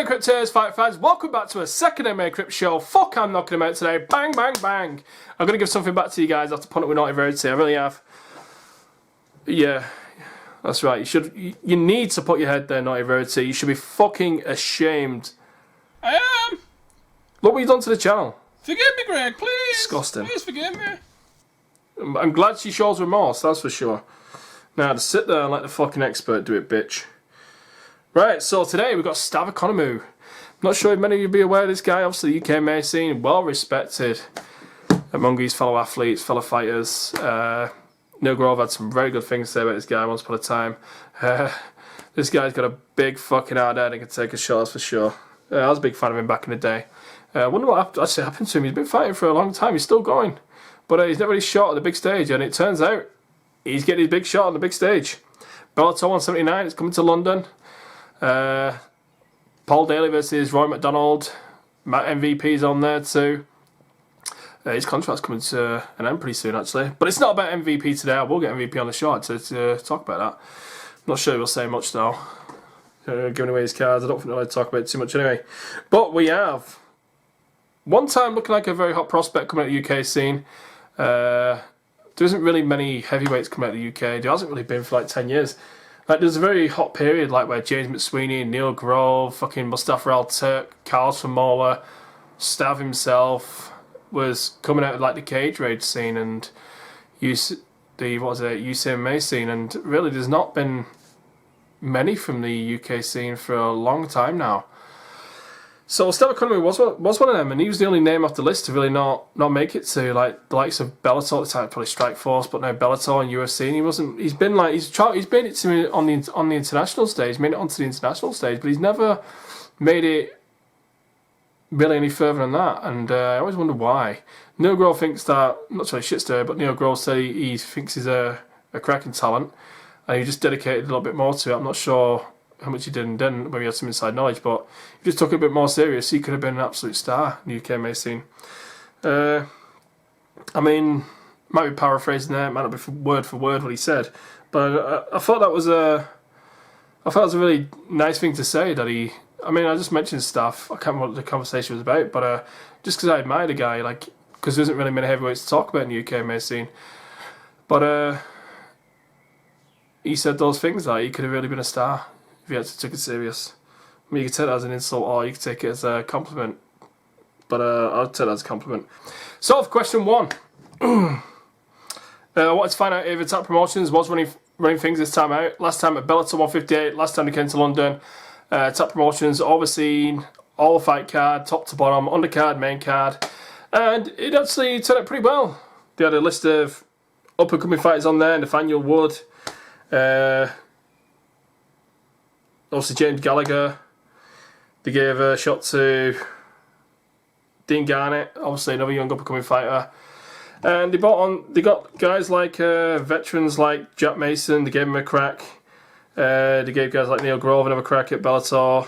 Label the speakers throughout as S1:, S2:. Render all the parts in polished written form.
S1: Cryptos, fight fans, welcome back to a second MMA Crypt show. Fuck, I'm knocking them out today. Bang, bang, bang. I'm going to give something back to you guys after putting it with Naughty Verity. I really have. Yeah, that's right. You need to put your head there, Naughty Verity. You should be fucking ashamed.
S2: I am.
S1: Look what you've done to the channel.
S2: Forgive me, Greg, please.
S1: Disgusting.
S2: Please forgive me.
S1: I'm glad she shows remorse, that's for sure. Now, to sit there and let the fucking expert do it, bitch. Right, so today we've got Stav Economou. Not sure if many of you be aware of this guy. Obviously, the UK MMA scene, well respected among his fellow athletes, fellow fighters. Neil Grove had some very good things to say about this guy once upon a time. This guy's got a big fucking hard head and can take a shot, that's for sure. I was a big fan of him back in the day. I wonder what actually happened to him. He's been fighting for a long time. He's still going. But he's never really shot at the big stage. And it turns out he's getting his big shot on the big stage. Bellator 179 is coming to London. Paul Daly versus Roy McDonald. Matt MVP's on there too. His contract's coming to an end pretty soon, actually. But it's not about MVP today. I will get MVP on the show to talk about that. I'm not sure we'll say much though. Giving away his cards. I don't think I'll talk about it too much anyway. But we have one time looking like a very hot prospect coming out of the UK scene. There isn't really many heavyweights coming out of the UK. There hasn't really been for like 10 years. Like, there's a very hot period, like where James McSweeney, Neil Grove, fucking Mustafa Al-Turk, Carlos Famola, Stav himself was coming out of like the cage rage scene and UCMA scene, and really there's not been many from the UK scene for a long time now. So Stav Economou was one of them, and he was the only name off the list to really not make it to like the likes of Bellator at the time, probably Strikeforce, but now Bellator and UFC. And he wasn't. He's been like he's made it to on the international stage, made it onto the international stage, but he's never made it really any further than that. And I always wonder why. Neil Grove thinks that, not sure shit story, but Neil Grove said he thinks he's a cracking talent, and he just dedicated a little bit more to it. I'm not sure how much he did and didn't, maybe he had some inside knowledge, but if he just took it a bit more serious, he could have been an absolute star in the UK MMA scene. I mean, might be paraphrasing there, it might not be word for word what he said, but I thought that was a really nice thing to say. That I just mentioned stuff, I can't remember what the conversation was about, but just because I admire the guy, like, because there isn't really many heavyweights to talk about in the UK MMA scene, but he said those things, like he could have really been a star if you had to take it serious. I mean, you could take that as an insult or you could take it as a compliment. But I'll take that as a compliment. So, for question one. I wanted to find out if Attack Promotions was running things this time out. Last time at Bellator 158, last time they came to London. Attack Promotions overseen all the fight card, top to bottom, undercard, main card. And it actually turned out pretty well. They had a list of up-and-coming fighters on there, Nathaniel Wood. Obviously James Gallagher. They gave a shot to Dean Garnett, obviously another young up-and-coming fighter. And they got guys like veterans like Jack Mason. They gave him a crack. They gave guys like Neil Grove another crack at Bellator.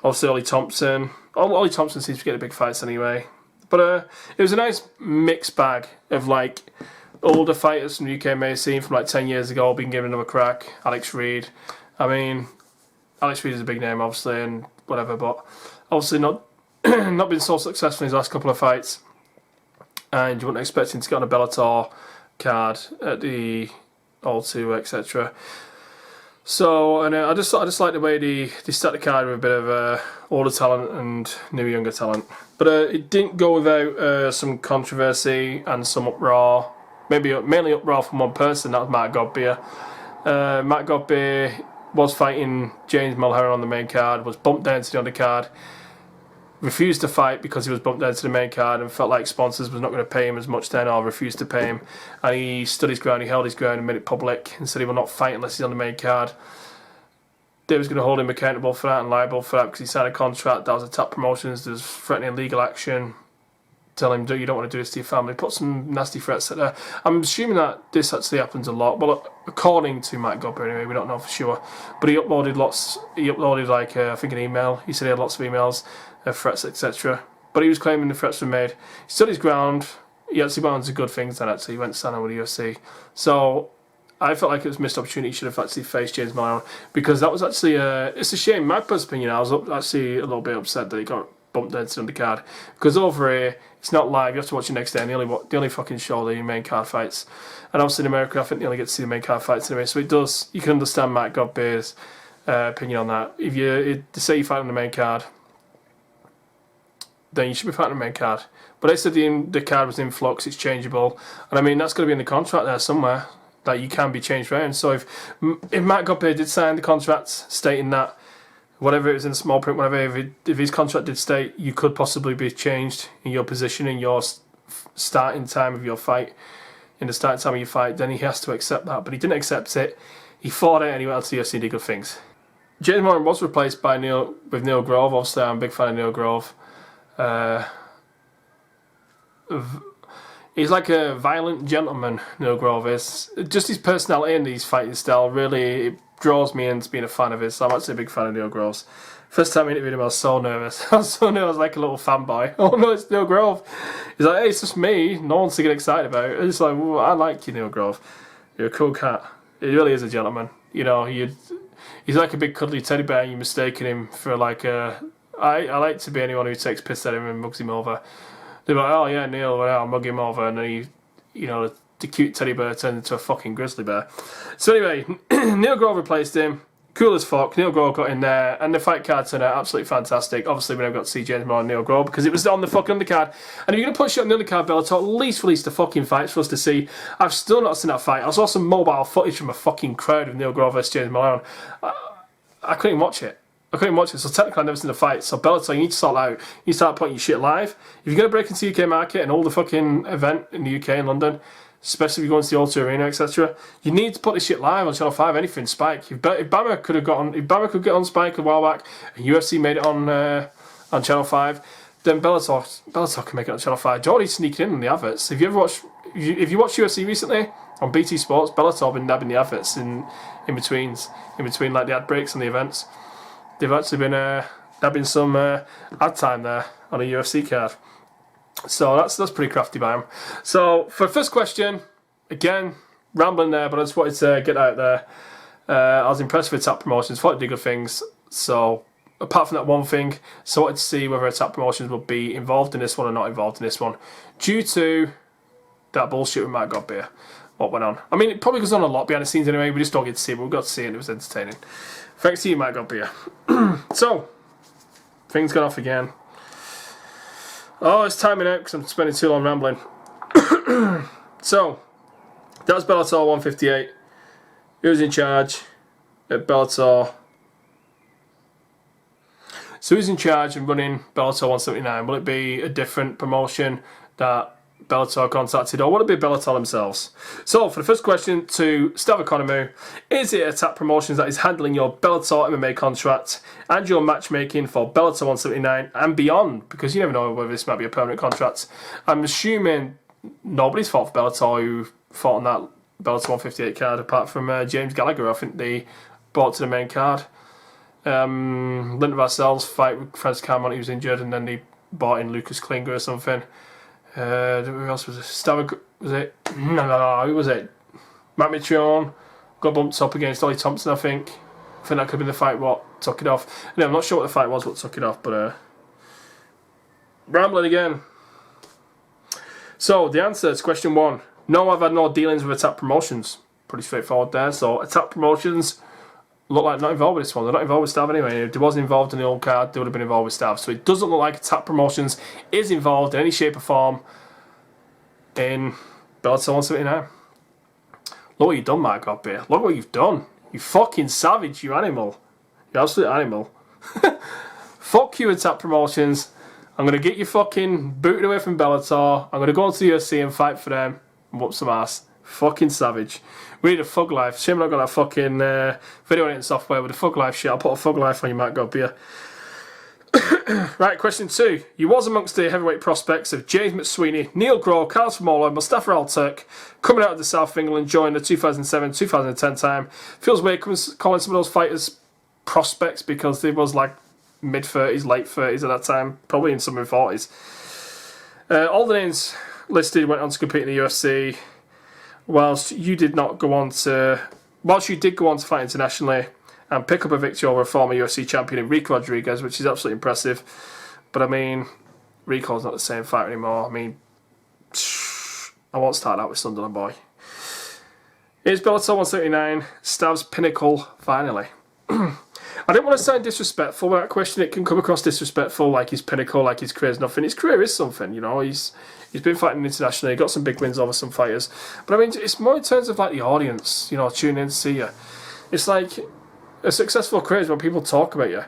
S1: Obviously Ollie Thompson. Ollie Thompson seems to get the big fights anyway. But it was a nice mixed bag of like older fighters from the UK MMA scene from like 10 years ago being given another crack. Alex Reed. I mean, Alex Reed is a big name, obviously, and whatever, but obviously not been so successful in his last couple of fights. And you wouldn't expect him to get on a Bellator card at the All-2, etc. So, and I just like the way they stacked the card with a bit of older talent and new younger talent. But it didn't go without some controversy and some uproar. Mainly uproar from one person, that was Matt Godbeer. Matt Godbeer was fighting James Mulher on the main card, was bumped down to the undercard, refused to fight because he was bumped down to the main card and felt like sponsors was not going to pay him as much then, or refused to pay him. And he stood his ground, he held his ground and made it public and said he will not fight unless he's on the main card. They was going to hold him accountable for that and liable for that because he signed a contract. That was Attack Promotions. There was threatening legal action. Tell him you don't want to do this to your family. Put some nasty threats at there. I'm assuming that this actually happens a lot. Well, according to Matt Godbeer anyway, we don't know for sure. But he uploaded lots. He uploaded like I think an email. He said he had lots of emails, threats, etc. But he was claiming the threats were made. He stood his ground. He actually went on to good things then. Actually, he went to stand with the UFC. So I felt like it was a missed opportunity. He should have actually faced James Malone, because that was actually it's a shame. My personal opinion, I was actually a little bit upset that he got bumped into the undercard, because over here it's not live. You have to watch it next day, and they only fucking show the main card fights. And obviously in America, I think they only get to see the main card fights anyway. So you can understand Matt Godbeer's opinion on that. If you say you fight on the main card, then you should be fighting on the main card. But they said the card was in flux, it's changeable, and I mean that's going to be in the contract there somewhere, that you can be changed around. So if Matt Godbeer did sign the contract stating that, whatever it was in small print, whatever, if his contract did state you could possibly be changed in your position in your starting time of your fight, in the starting time of your fight, then he has to accept that. But he didn't accept it. He fought it and he went out to the UFC and did good things. James Malone was replaced by Neil Grove. Obviously, I'm a big fan of Neil Grove. He's like a violent gentleman, Neil Grove is. Just his personality and his fighting style really it draws me into being a fan of his. So I'm actually a big fan of Neil Grove's. First time I interviewed him, I was so nervous. I was so nervous, like a little fanboy. Oh no, it's Neil Grove. He's like, hey, it's just me. No one's to get excited about. It's like, well, I like you, Neil Grove. You're a cool cat. He really is a gentleman. You know, he's like a big cuddly teddy bear. You're mistaking him for like a... I like to be anyone who takes piss at him and mugs him over. They're like, oh yeah, Neil, well, I'll mug him over, and then the cute teddy bear turned into a fucking grizzly bear. So anyway, Neil Grove replaced him. Cool as fuck. Neil Grove got in there, and the fight card turned out absolutely fantastic. Obviously, we never got to see James Malone and Neil Grove because it was on the fucking undercard. And if you're going to put shit on the undercard, Bellator, at least release the fucking fights for us to see. I've still not seen that fight. I saw some mobile footage from a fucking crowd of Neil Grove versus James Malone. I couldn't even watch it. So technically I've never seen the fight. So Bellator, you need to sort that out. You need to start putting your shit live. If you're going to break into the UK market and hold the fucking event in the UK and London, especially if you're going to the O2 Arena, etc., you need to put this shit live on Channel 5, anything, Spike. If Bama could get on Spike a while back, and UFC made it on Channel 5, then Bellator can make it on Channel 5. They're already sneaking in the adverts. If you watched UFC recently, on BT Sports, Bellator have been nabbing the adverts in between like the ad breaks and the events. They've actually been nabbing some ad time there on a UFC card. So that's pretty crafty by him. So for the first question, again, rambling there, but I just wanted to get out there. I was impressed with Tap Promotions, thought they did good things. So apart from that one thing, so I wanted to see whether Tap Promotions would be involved in this one or not involved in this one, due to that bullshit with Matt Godbeer. What went on? I mean, it probably goes on a lot behind the scenes anyway. We just don't get to see it, but we got to see it and it was entertaining. Thanks to you, Matt Godbeer. So, things got off again. Oh, it's timing out because I'm spending too long rambling. So, that was Bellator 158. Who was in charge at Bellator? So who's in charge of running Bellator 179? Will it be a different promotion that Bellator contacted, or will it be Bellator themselves? So for the first question to Stav Economou, is it Attack Promotions that is handling your Bellator MMA contract and your matchmaking for Bellator 179 and beyond? Because you never know whether this might be a permanent contract. I'm assuming nobody's fought for Bellator who fought on that Bellator 158 card apart from James Gallagher. I think they brought to the main card. Linton Vassell's fight with Francis Carmont, he was injured, and then they brought in Lucas Klinger or something. Who else was it? Stav, was it? No, who was it? Matt Mitrione got bumped up against Ollie Thompson, I think. I think that could have been the fight what took it off. No, I'm not sure what the fight was what took it off, but rambling again. So the answer to question 1. No, I've had no dealings with Attack Promotions. Pretty straightforward there. So Attack Promotions look like not involved with this one. They're not involved with Stav anyway. If they wasn't involved in the old card, they would have been involved with Stav. So it doesn't look like Attack Promotions is involved in any shape or form in Bellator 179. Look what you've done, Matt Godbeer. Look what you've done. You fucking savage, you animal. You absolute animal. Fuck you, Attack Promotions. I'm going to get you fucking booted away from Bellator. I'm going to go into the UFC and fight for them and whoop some ass. Fucking savage. We need a Thug Life. Shame I not got that fucking video editing software with a Thug Life shit. I'll put a Thug Life on you, Matt Godbeer. Right, question 2. You was amongst the heavyweight prospects of James McSweeney, Neil Grove, Carlos Famola, Mustafa Al-Turk, coming out of the south of England during the 2007-2010 time. Feels weird calling some of those fighters prospects because they was like mid-30s, late 30s at that time, probably in some of their 40s. All the names listed went on to compete in the UFC. whilst you did go on to fight internationally and pick up a victory over a former UFC champion in Rico Rodriguez, which is absolutely impressive. But I mean, Rico's not the same fighter anymore. I mean, I won't start out with Sunderland boy. Here's Bellator 179, Stav's pinnacle, finally. I didn't want to sound disrespectful with that question. It can come across disrespectful, like his pinnacle, like his career's nothing. His career is something, you know. He's been fighting internationally, got some big wins over some fighters. But I mean, it's more in terms of like the audience, you know, tuning in to see you. It's like a successful career is when people talk about you.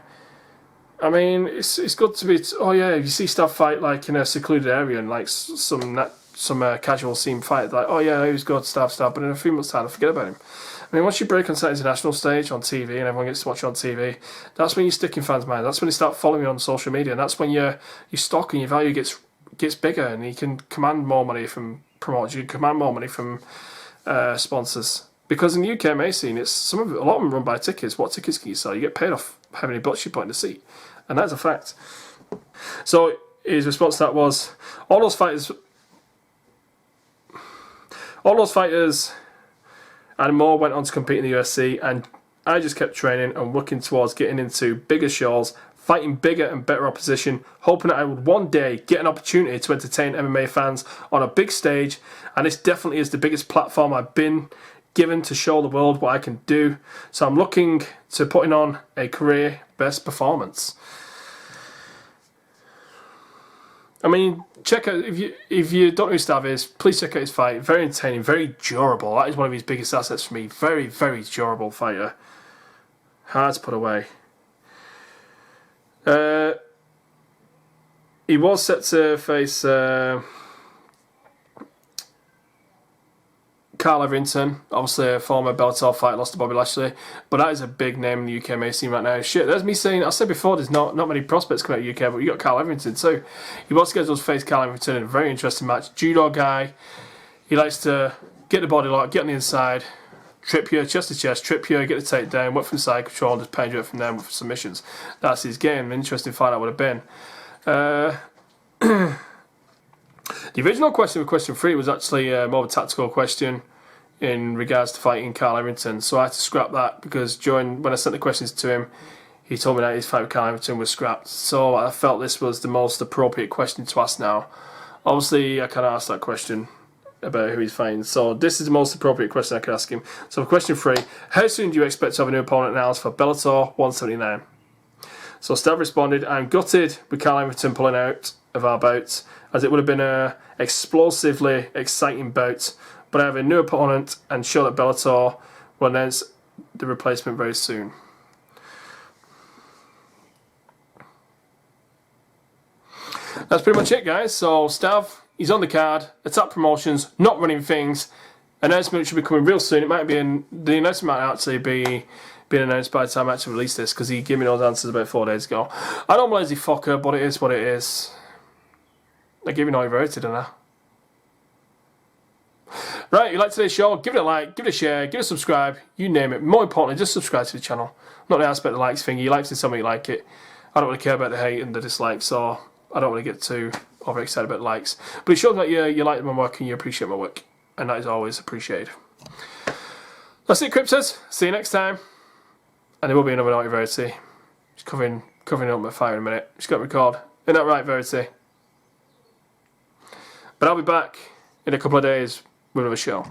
S1: I mean, it's good to be. Oh yeah, you see Stav fight like in a secluded area and like some casual scene fight, like, oh yeah, he was good, Stav, but in a few months' time, I forget about him. I mean, once you break on that international stage on TV and everyone gets to watch you on TV, that's when you stick in fans' minds. That's when they start following you on social media, and that's when your stock and your value gets bigger, and you can command more money from promoters, you can command more money from sponsors. Because in the UK MMA scene, a lot of them run by tickets. What tickets can you sell? You get paid off how many butts you put in the seat, and that's a fact. So his response to that was, all those fighters and more went on to compete in the UFC, and I just kept training and working towards getting into bigger shows, fighting bigger and better opposition, hoping that I would one day get an opportunity to entertain MMA fans on a big stage, and this definitely is the biggest platform I've been given to show the world what I can do. So I'm looking to putting on a career best performance. I mean, check out if you don't know who Stav is, please check out his fight. Very entertaining, very durable. That is one of his biggest assets for me. Very, very durable fighter. Hard to put away. He was set to face Carl Everington, obviously a former Bellator fighter, lost to Bobby Lashley, but that is a big name in the UK MMA scene right now. Shit, there's me saying, I said before, there's not many prospects coming out of the UK, but you got Carl Everington too. He was scheduled to face Carl Everington in a very interesting match. Judo guy, he likes to get the body lock, get on the inside, trip you, chest to chest, trip you, get the takedown, work from side control, and just pound you up from there with submissions. That's his game. An interesting fight that would have been. The original question with question 3 was actually more of a tactical question in regards to fighting Carl Everington, so I had to scrap that because when I sent the questions to him, he told me that his fight with Carl Everington was scrapped. So I felt this was the most appropriate question to ask now. Obviously, I can't ask that question about who he's fighting, so this is the most appropriate question I could ask him. So for question 3, how soon do you expect to have a new opponent announced for Bellator 179? So Stav responded, I'm gutted with Carl Everington pulling out of our bout, as it would have been an explosively exciting bout, but I have a new opponent and sure that Bellator will announce the replacement very soon. That's pretty much it, guys. So Stav, he's on the card, Attack Promotions, not running things. Announcement should be coming real soon. It might be the announcement might actually be being announced by the time I actually release this, because he gave me those answers about 4 days ago. I know I'm a lazy fucker, but it is what it is. I gave you no variety, didn't I? Right, you like today's show, give it a like, give it a share, give it a subscribe, you name it. More importantly, just subscribe to the channel. Not the aspect of the likes thing. You like to tell me you like it. I don't really care about the hate and the dislikes, so I don't really get too overexcited about the likes. But it shows that you like my work and you appreciate my work, and that is always appreciated. That's it, Cryptors. See you next time. And there will be another Naughty Verity. Just covering up my fire in a minute. Just got to record. Isn't that right, Verity? But I'll be back in a couple of days with another show.